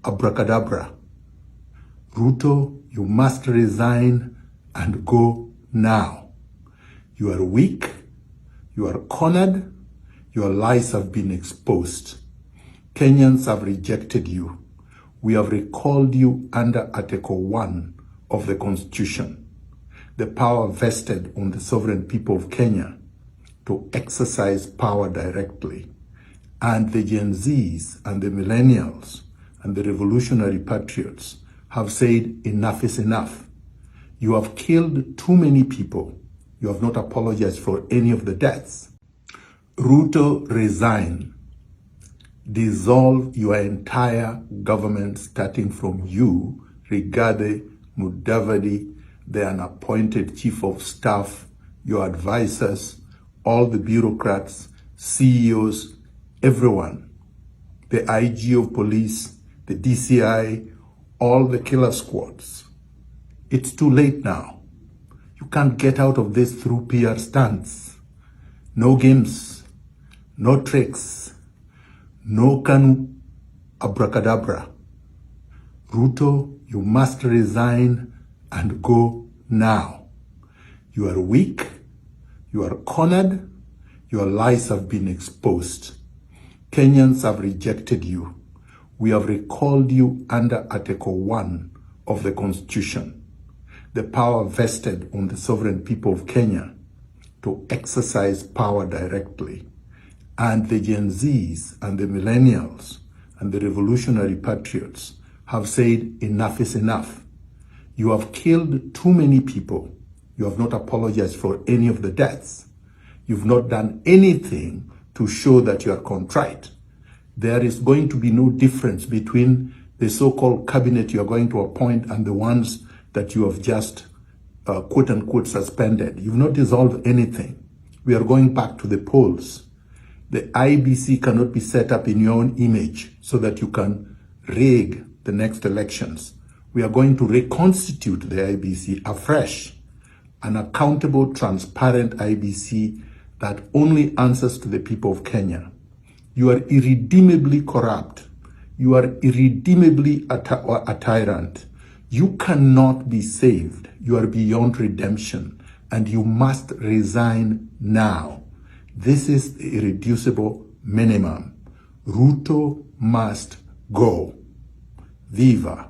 abracadabra. Ruto, you must resign and go now. You are weak, you are cornered, your lies have been exposed. Kenyans have rejected you. We have recalled you under Article 1 of the Constitution, the power vested on the sovereign people of Kenya to exercise power directly. And the Gen Zs and the millennials and the revolutionary patriots have said enough is enough. You have killed too many people. You have not apologized for any of the deaths. Ruto, resign. Dissolve your entire government, starting from you, Rigathi Mudavadi, the unappointed chief of staff, your advisors, all the bureaucrats, CEOs, everyone, the IG of police, the DCI, all the killer squads. It's too late now. You can't get out of this through PR stunts. No games, no tricks, no can abracadabra. Ruto, you must resign and go now. You are weak, you are cornered, your lies have been exposed. Kenyans have rejected you. We have recalled you under Article 1 of the Constitution, the power vested on the sovereign people of Kenya to exercise power directly. And the Gen Zs and the millennials and the revolutionary patriots have said enough is enough. You have killed too many people. You have not apologized for any of the deaths. You've not done anything to show that you are contrite. There is going to be no difference between the so-called cabinet you are going to appoint and the ones that you have just quote unquote suspended. You've not dissolved anything. We are going back to the polls. The IEBC cannot be set up in your own image so that you can rig the next elections. We are going to reconstitute the IEBC afresh, an accountable, transparent IEBC that only answers to the people of Kenya. You are irredeemably corrupt. You are irredeemably a tyrant. You cannot be saved. You are beyond redemption, and you must resign now. This is the irreducible minimum. Ruto must go. Viva